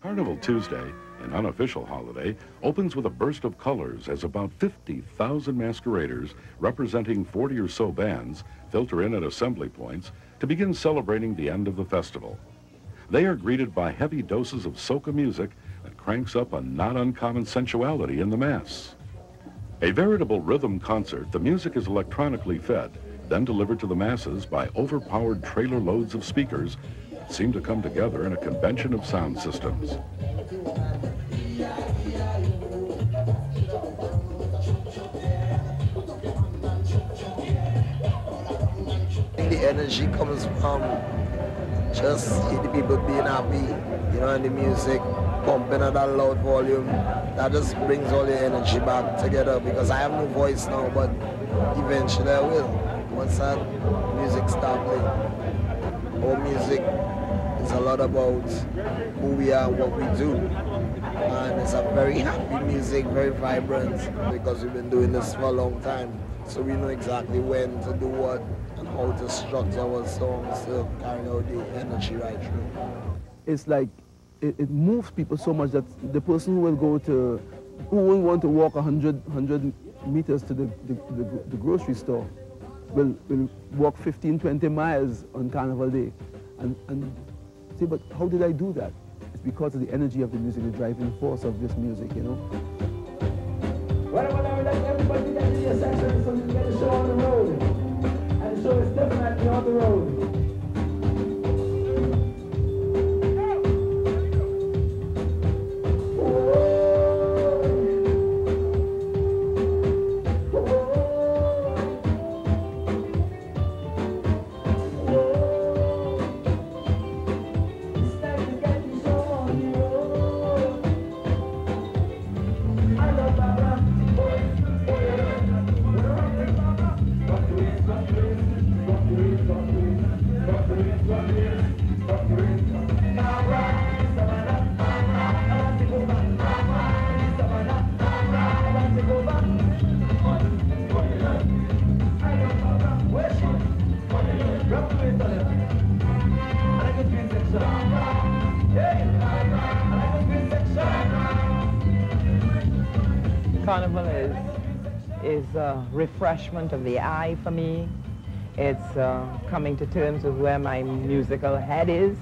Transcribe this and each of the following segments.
Carnival Tuesday, an unofficial holiday, opens with a burst of colors as about 50,000 masqueraders representing 40 or so bands filter in at assembly points to begin celebrating the end of the festival. They are greeted by heavy doses of soca music that cranks up a not uncommon sensuality in the mass. A veritable rhythm concert, the music is electronically fed, then delivered to the masses by overpowered trailer loads of speakers that seem to come together in a convention of sound systems. The energy comes from just the people being happy, you know, and the music pumping at that loud volume. That just brings all the energy back together, because I have no voice now, but eventually I will. Once that music starts playing. Our music is a lot about who we are and what we do. And it's a very happy music, very vibrant, because we've been doing this for a long time. So we know exactly when to do what and how to structure our songs to carry out the energy right through. It's like, it moves people so much that the person who will want to walk 100 meters to the grocery store will walk 15, 20 miles on Carnival Day. And say, but how did I do that? It's because of the energy of the music, the driving force of this music, you know? Well, I would like everybody to get to your section so you can get the show on the road. And the show is definitely on the road. Carnival is a refreshment of the eye for me. It's coming to terms with where my musical head is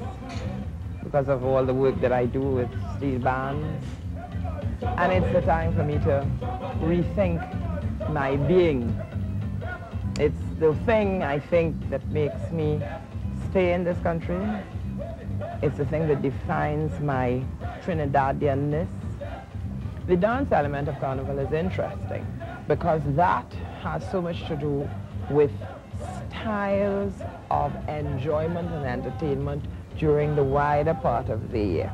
because of all the work that I do with steel bands. And it's the time for me to rethink my being. It's the thing, I think, that makes me stay in this country. It's the thing that defines my Trinidadianness. The dance element of Carnival is interesting because that has so much to do with styles of enjoyment and entertainment during the wider part of the year.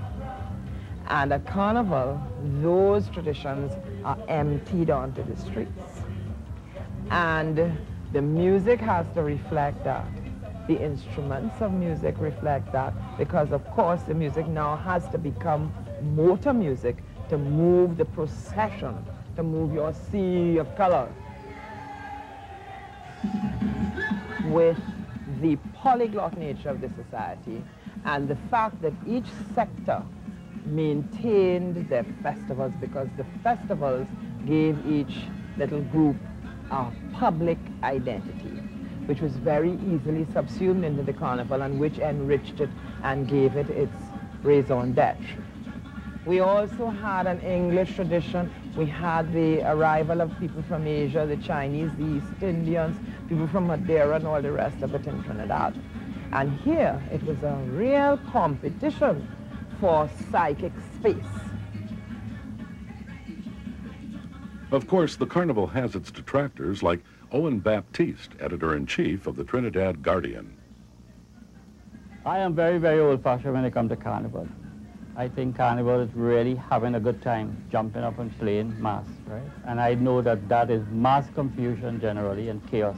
And at Carnival, those traditions are emptied onto the streets. And the music has to reflect that. The instruments of music reflect that, because of course the music now has to become motor music to move the procession, to move your sea of color. With the polyglot nature of the society and the fact that each sector maintained their festivals, because the festivals gave each little group a public identity, which was very easily subsumed into the Carnival and which enriched it and gave it its raison d'etre. We also had an English tradition. We had the arrival of people from Asia, the Chinese, the East Indians, people from Madeira and all the rest of it in Trinidad. And here it was a real competition for psychic space. Of course, the Carnival has its detractors like Owen Baptiste, editor-in-chief of the Trinidad Guardian. I am very, very old-fashioned when it comes to Carnival. I think Carnival is really having a good time, jumping up and playing mass, right? And I know that that is mass confusion generally and chaos.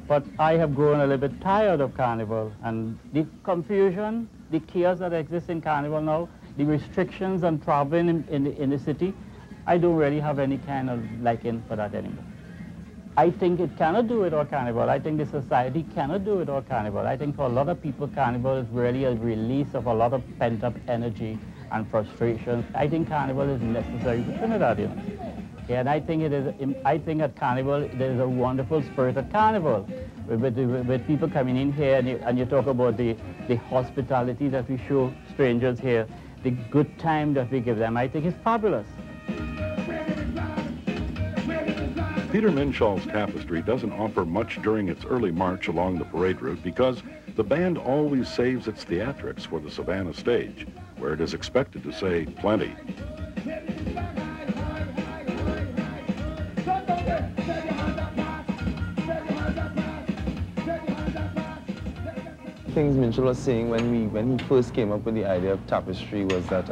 But I have grown a little bit tired of Carnival, and the confusion, the chaos that exists in Carnival now, the restrictions on traveling in the city, I don't really have any kind of liking for that anymore. I think it cannot do without Carnival. I think the society cannot do without Carnival. I think for a lot of people, Carnival is really a release of a lot of pent-up energy and frustrations. I think Carnival is necessary for Trinidad, you know. And I think at Carnival, there is a wonderful spirit at Carnival. With people coming in here and you talk about the hospitality that we show strangers here, the good time that we give them, I think it's fabulous. Peter Minshall's Tapestry doesn't offer much during its early march along the parade route because the band always saves its theatrics for the Savannah stage, where it is expected to say plenty. Things Machel was saying when he first came up with the idea of tapestry was that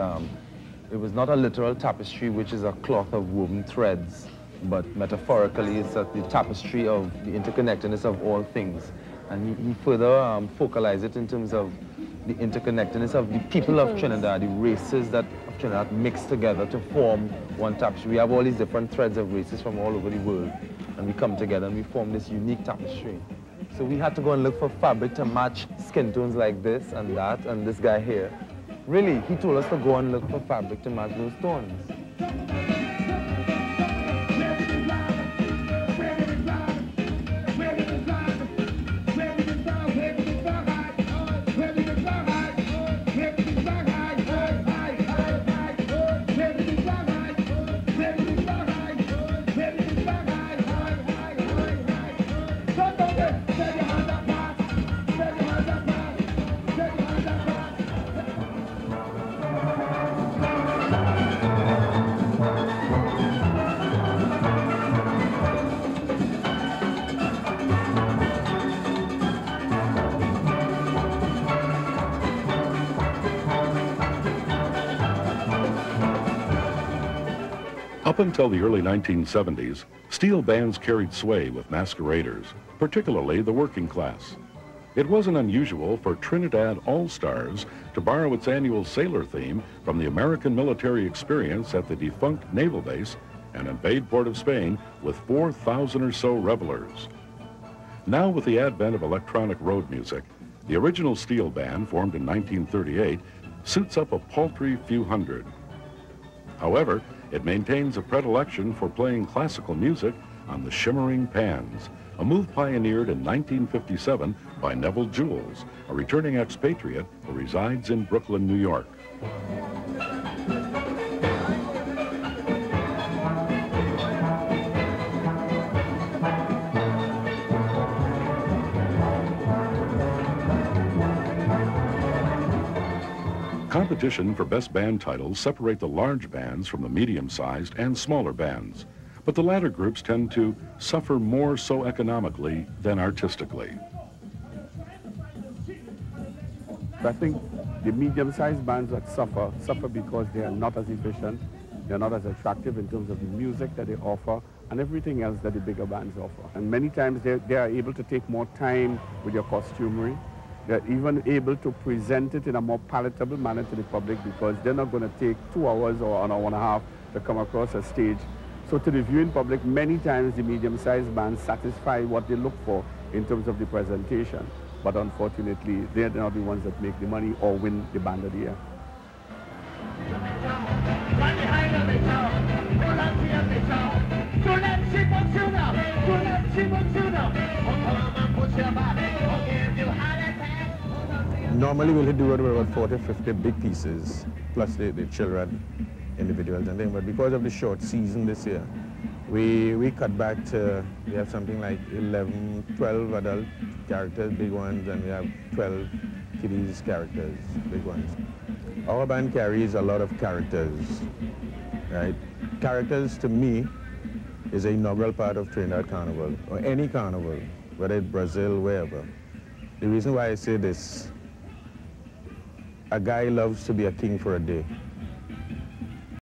it was not a literal tapestry, which is a cloth of woven threads, but metaphorically it's the tapestry of the interconnectedness of all things. And he further focalized it in terms of the interconnectedness of the people of Trinidad, the races of Trinidad mixed together to form one tapestry. We have all these different threads of races from all over the world, and we come together and we form this unique tapestry. So we had to go and look for fabric to match skin tones like this and that, and this guy here. Really, he told us to go and look for fabric to match those tones. Up until the early 1970s, steel bands carried sway with masqueraders, particularly the working class. It wasn't unusual for Trinidad Allstars to borrow its annual sailor theme from the American military experience at the defunct naval base and invade Port of Spain with 4,000 or so revelers. Now, with the advent of electronic road music, the original steel band, formed in 1938, suits up a paltry few hundred. However, it maintains a predilection for playing classical music on the shimmering pans, a move pioneered in 1957 by Neville Jules, a returning expatriate who resides in Brooklyn, New York. Competition for best band titles separate the large bands from the medium-sized and smaller bands, but the latter groups tend to suffer more so economically than artistically. I think the medium-sized bands that suffer because they are not as efficient, they're not as attractive in terms of the music that they offer and everything else that the bigger bands offer. And many times they are able to take more time with your costumery. They're even able to present it in a more palatable manner to the public because they're not going to take 2 hours or an hour and a half to come across a stage. So to the viewing public, many times the medium-sized bands satisfy what they look for in terms of the presentation. But unfortunately, they're not the ones that make the money or win the band of the year. Normally we'll do about 40, 50 big pieces, plus the children, individuals and things. But because of the short season this year, we cut back to, we have something like 11, 12 adult characters, big ones, and we have 12 kiddies characters, big ones. Our band carries a lot of characters, right? Characters, to me, is an integral part of Trinidad Carnival, or any carnival, whether it's Brazil, wherever. The reason why I say this, a guy loves to be a king for a day.